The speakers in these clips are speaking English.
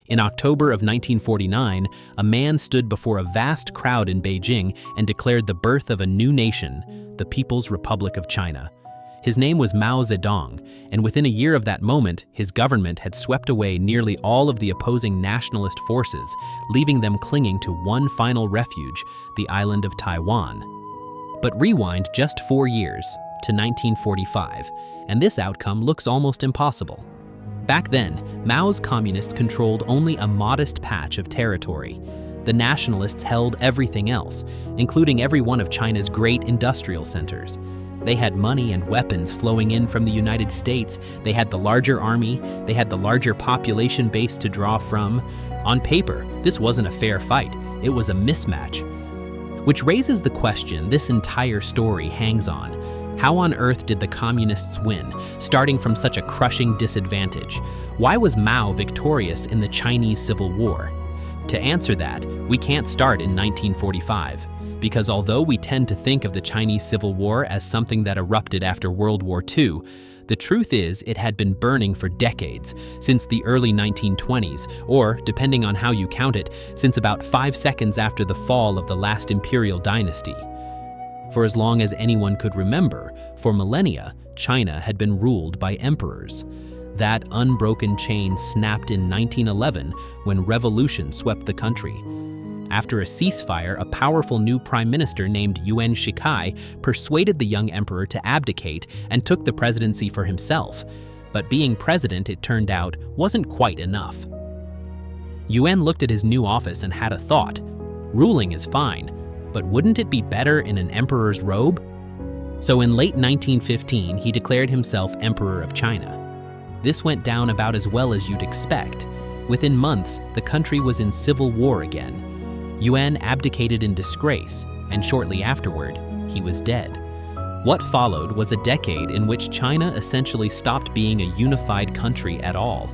In October of 1949, a man stood before a vast crowd in Beijing and declared the birth of a new nation, the People's Republic of China. His name was Mao Zedong, and within a year of that moment, his government had swept away nearly all of the opposing nationalist forces, leaving them clinging to one final refuge, the island of Taiwan. But rewind just 4 years, to 1945, and this outcome looks almost impossible. Back then, Mao's communists controlled only a modest patch of territory. The nationalists held everything else, including every one of China's great industrial centers. They had money and weapons flowing in from the United States. They had the larger army. They had the larger population base to draw from. On paper, this wasn't a fair fight. It was a mismatch. Which raises the question this entire story hangs on. How on earth did the communists win, starting from such a crushing disadvantage? Why was Mao victorious in the Chinese Civil War? To answer that, we can't start in 1945. Because although we tend to think of the Chinese Civil War as something that erupted after World War II, the truth is it had been burning for decades, since the early 1920s, or, depending on how you count it, since about 5 seconds after the fall of the last imperial dynasty. For as long as anyone could remember, for millennia, China had been ruled by emperors. That unbroken chain snapped in 1911 when revolution swept the country. After a ceasefire, a powerful new prime minister named Yuan Shikai persuaded the young emperor to abdicate and took the presidency for himself. But being president, it turned out, wasn't quite enough. Yuan looked at his new office and had a thought. Ruling is fine, but wouldn't it be better in an emperor's robe? So in late 1915, he declared himself Emperor of China. This went down about as well as you'd expect. Within months, the country was in civil war again. Yuan abdicated in disgrace, and shortly afterward, he was dead. What followed was a decade in which China essentially stopped being a unified country at all.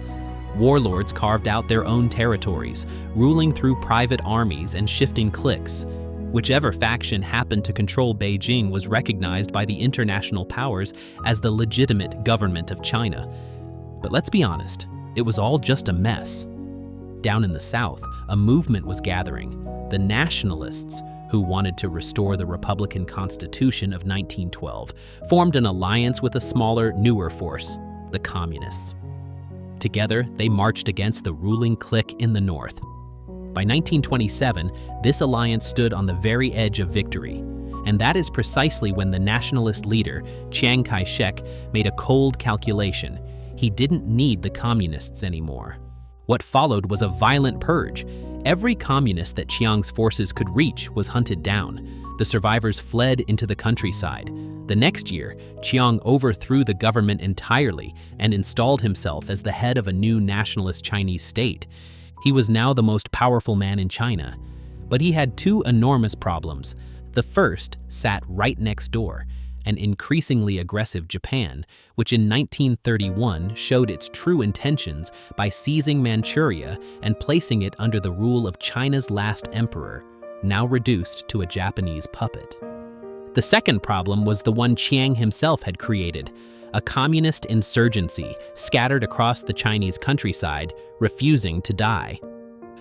Warlords carved out their own territories, ruling through private armies and shifting cliques. Whichever faction happened to control Beijing was recognized by the international powers as the legitimate government of China. But let's be honest, it was all just a mess. Down in the south, a movement was gathering. The Nationalists, who wanted to restore the Republican Constitution of 1912, formed an alliance with a smaller, newer force, the Communists. Together, they marched against the ruling clique in the north. By 1927, this alliance stood on the very edge of victory, and that is precisely when the nationalist leader, Chiang Kai-shek, made a cold calculation. He didn't need the communists anymore. What followed was a violent purge. Every communist that Chiang's forces could reach was hunted down. The survivors fled into the countryside. The next year, Chiang overthrew the government entirely and installed himself as the head of a new nationalist Chinese state. He was now the most powerful man in China. But he had two enormous problems. The first sat right next door, an increasingly aggressive Japan, which in 1931 showed its true intentions by seizing Manchuria and placing it under the rule of China's last emperor, now reduced to a Japanese puppet. The second problem was the one Chiang himself had created, a communist insurgency scattered across the Chinese countryside, refusing to die.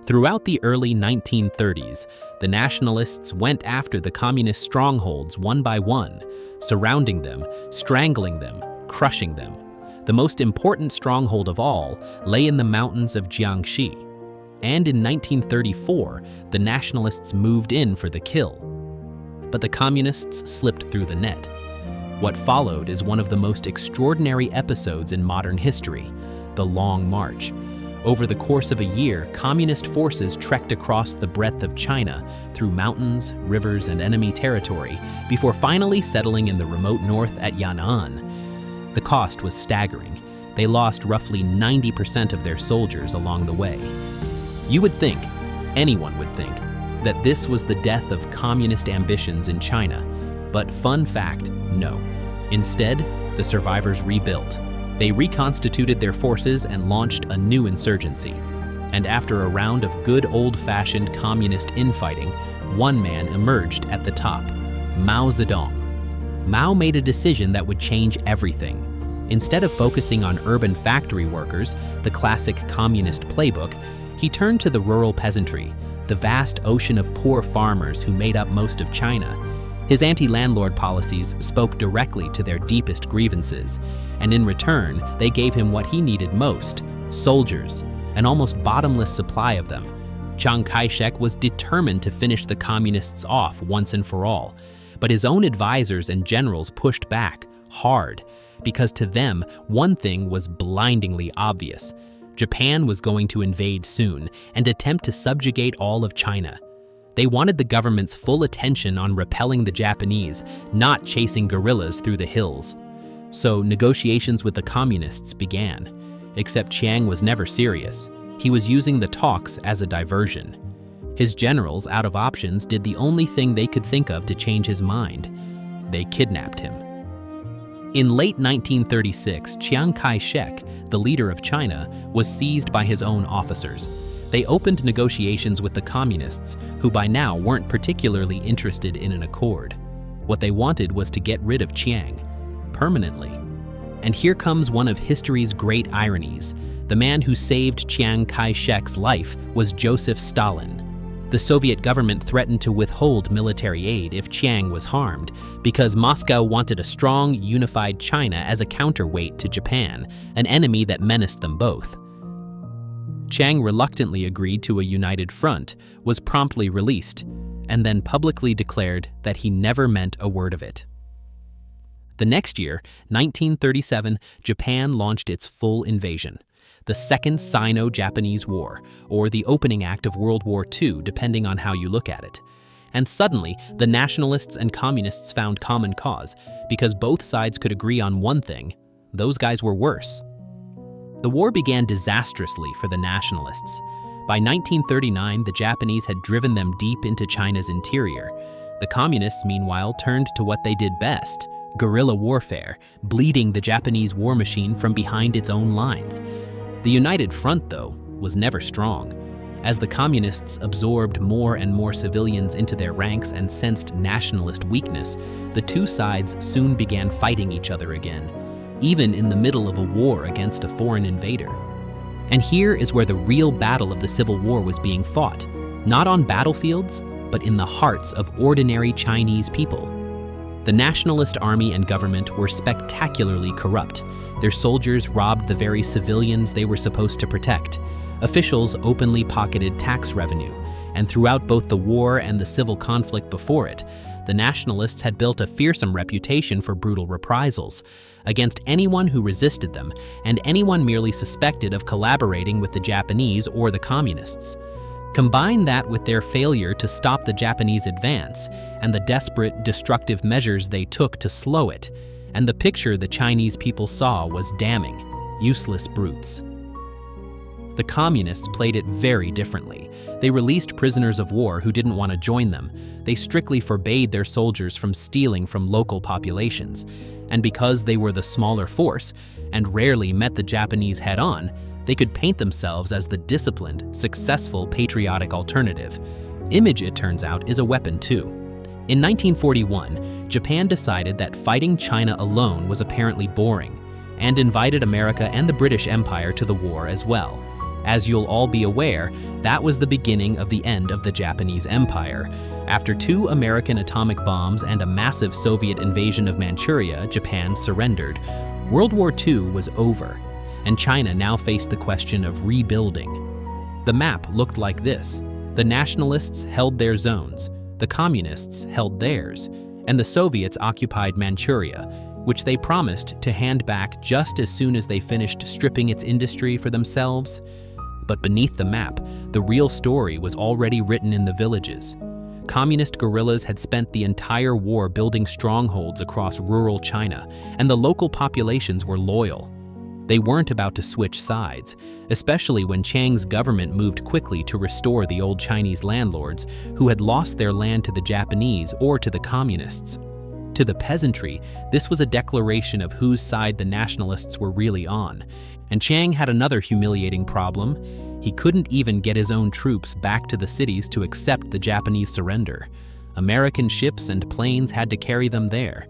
Throughout the early 1930s, the nationalists went after the communist strongholds one by one, surrounding them, strangling them, crushing them. The most important stronghold of all lay in the mountains of Jiangxi. And in 1934, the nationalists moved in for the kill. But the communists slipped through the net. What followed is one of the most extraordinary episodes in modern history, the Long March. Over the course of a year, communist forces trekked across the breadth of China, through mountains, rivers, and enemy territory, before finally settling in the remote north at Yan'an. The cost was staggering. They lost roughly 90% of their soldiers along the way. You would think, anyone would think, that this was the death of communist ambitions in China. But fun fact, no. Instead, the survivors rebuilt. They reconstituted their forces and launched a new insurgency. And after a round of good old-fashioned communist infighting, one man emerged at the top, Mao Zedong. Mao made a decision that would change everything. Instead of focusing on urban factory workers, the classic communist playbook, He turned to the rural peasantry, the vast ocean of poor farmers who made up most of China. His anti-landlord policies spoke directly to their deepest grievances, and in return, they gave him what he needed most: soldiers, an almost bottomless supply of them. Chiang Kai-shek was determined to finish the communists off once and for all, but his own advisors and generals pushed back hard, because to them, one thing was blindingly obvious: Japan was going to invade soon and attempt to subjugate all of China. They wanted the government's full attention on repelling the Japanese, not chasing guerrillas through the hills. So negotiations with the communists began. Except Chiang was never serious. He was using the talks as a diversion. His generals, out of options, did the only thing they could think of to change his mind. They kidnapped him. In late 1936, Chiang Kai-shek, the leader of China, was seized by his own officers. They opened negotiations with the communists, who by now weren't particularly interested in an accord. What they wanted was to get rid of Chiang, permanently. And here comes one of history's great ironies. The man who saved Chiang Kai-shek's life was Joseph Stalin. The Soviet government threatened to withhold military aid if Chiang was harmed, because Moscow wanted a strong, unified China as a counterweight to Japan, an enemy that menaced them both. Chiang reluctantly agreed to a united front, was promptly released, and then publicly declared that he never meant a word of it. The next year, 1937, Japan launched its full invasion, the Second Sino-Japanese War, or the opening act of World War II, depending on how you look at it. And suddenly, the nationalists and communists found common cause, because both sides could agree on one thing: those guys were worse. The war began disastrously for the nationalists. By 1939, the Japanese had driven them deep into China's interior. The communists, meanwhile, turned to what they did best: guerrilla warfare, bleeding the Japanese war machine from behind its own lines. The united front, though, was never strong. As the communists absorbed more and more civilians into their ranks and sensed nationalist weakness, the two sides soon began fighting each other again, even in the middle of a war against a foreign invader. And here is where the real battle of the Civil War was being fought, not on battlefields, but in the hearts of ordinary Chinese people. The nationalist army and government were spectacularly corrupt. Their soldiers robbed the very civilians they were supposed to protect. Officials openly pocketed tax revenue, and throughout both the war and the civil conflict before it, the nationalists had built a fearsome reputation for brutal reprisals against anyone who resisted them and anyone merely suspected of collaborating with the Japanese or the communists. Combine that with their failure to stop the Japanese advance and the desperate, destructive measures they took to slow it, and the picture the Chinese people saw was damning: useless brutes. The communists played it very differently. They released prisoners of war who didn't want to join them. They strictly forbade their soldiers from stealing from local populations. And because they were the smaller force and rarely met the Japanese head-on, they could paint themselves as the disciplined, successful, patriotic alternative. Image, it turns out, is a weapon too. In 1941, Japan decided that fighting China alone was apparently boring, and invited America and the British Empire to the war as well. As you'll all be aware, that was the beginning of the end of the Japanese Empire. After 2 American atomic bombs and a massive Soviet invasion of Manchuria, Japan surrendered. World War II was over, and China now faced the question of rebuilding. The map looked like this. The nationalists held their zones, the communists held theirs, and the Soviets occupied Manchuria, which they promised to hand back just as soon as they finished stripping its industry for themselves. But beneath the map, the real story was already written in the villages. Communist guerrillas had spent the entire war building strongholds across rural China, and the local populations were loyal. They weren't about to switch sides, especially when Chiang's government moved quickly to restore the old Chinese landlords who had lost their land to the Japanese or to the communists. To the peasantry, this was a declaration of whose side the nationalists were really on. And Chiang had another humiliating problem. He couldn't even get his own troops back to the cities to accept the Japanese surrender. American ships and planes had to carry them there.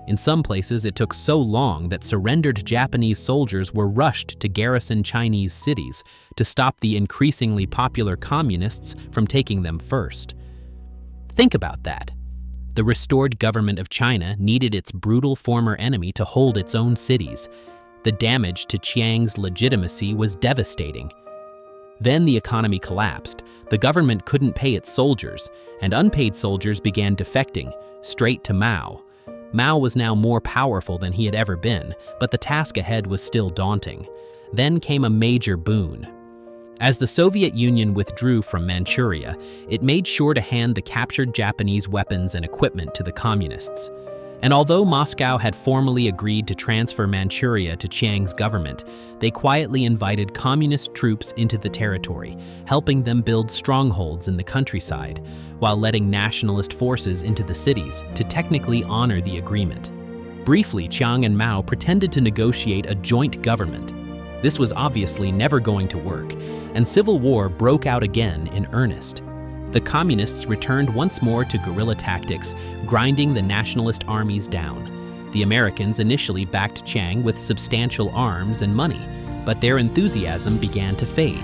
In some places, it took so long that surrendered Japanese soldiers were rushed to garrison Chinese cities to stop the increasingly popular communists from taking them first. Think about that. The restored government of China needed its brutal former enemy to hold its own cities. The damage to Chiang's legitimacy was devastating. Then the economy collapsed, the government couldn't pay its soldiers, and unpaid soldiers began defecting, straight to Mao. Mao was now more powerful than he had ever been, but the task ahead was still daunting. Then came a major boon. As the Soviet Union withdrew from Manchuria, it made sure to hand the captured Japanese weapons and equipment to the communists. And although Moscow had formally agreed to transfer Manchuria to Chiang's government, they quietly invited communist troops into the territory, helping them build strongholds in the countryside, while letting nationalist forces into the cities to technically honor the agreement. Briefly, Chiang and Mao pretended to negotiate a joint government. This was obviously never going to work, and civil war broke out again in earnest. The communists returned once more to guerrilla tactics, grinding the nationalist armies down. The Americans initially backed Chiang with substantial arms and money, but their enthusiasm began to fade.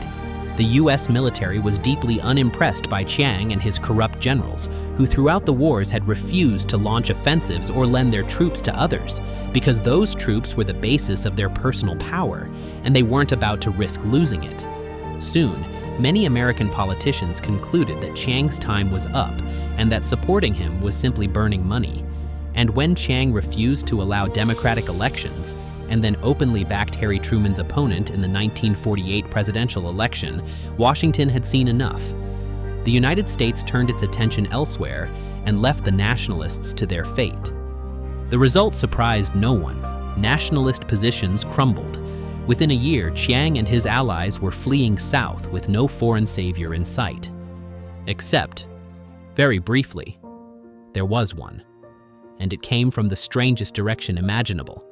The US military was deeply unimpressed by Chiang and his corrupt generals, who throughout the wars had refused to launch offensives or lend their troops to others, because those troops were the basis of their personal power, and they weren't about to risk losing it. Soon, many American politicians concluded that Chiang's time was up and that supporting him was simply burning money. And when Chiang refused to allow democratic elections and then openly backed Harry Truman's opponent in the 1948 presidential election, Washington had seen enough. The United States turned its attention elsewhere and left the nationalists to their fate. The result surprised no one. Nationalist positions crumbled. Within a year, Chiang and his allies were fleeing south with no foreign savior in sight. Except, very briefly, there was one. And it came from the strangest direction imaginable.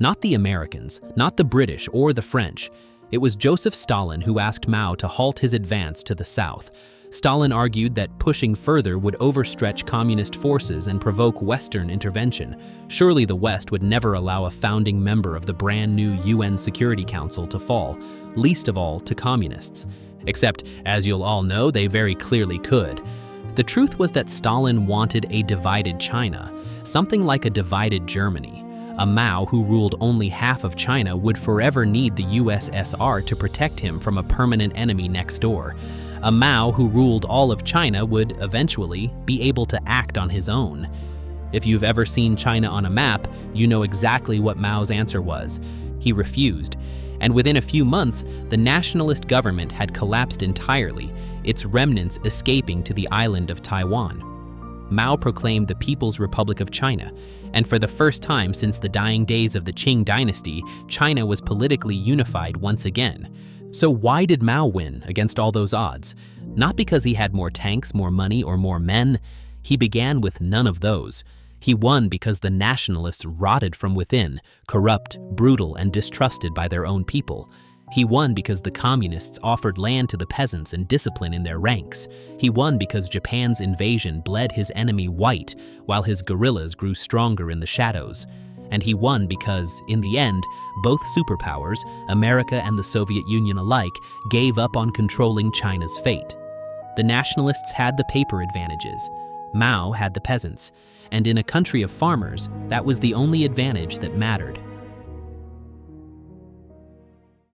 Not the Americans, not the British or the French. It was Joseph Stalin who asked Mao to halt his advance to the south. Stalin argued that pushing further would overstretch communist forces and provoke Western intervention. Surely the West would never allow a founding member of the brand new UN Security Council to fall, least of all to communists. Except, as you'll all know, they very clearly could. The truth was that Stalin wanted a divided China, something like a divided Germany. A Mao who ruled only half of China would forever need the USSR to protect him from a permanent enemy next door. A Mao who ruled all of China would eventually be able to act on his own. If you've ever seen China on a map, you know exactly what Mao's answer was. He refused. And within a few months, the nationalist government had collapsed entirely, its remnants escaping to the island of Taiwan. Mao proclaimed the People's Republic of China, and for the first time since the dying days of the Qing dynasty, China was politically unified once again. So why did Mao win against all those odds? Not because he had more tanks, more money, or more men. He began with none of those. He won because the nationalists rotted from within, corrupt, brutal, and distrusted by their own people. He won because the communists offered land to the peasants and discipline in their ranks. He won because Japan's invasion bled his enemy white, while his guerrillas grew stronger in the shadows. And he won because, in the end, both superpowers, America and the Soviet Union alike, gave up on controlling China's fate. The nationalists had the paper advantages. Mao had the peasants. And in a country of farmers, that was the only advantage that mattered.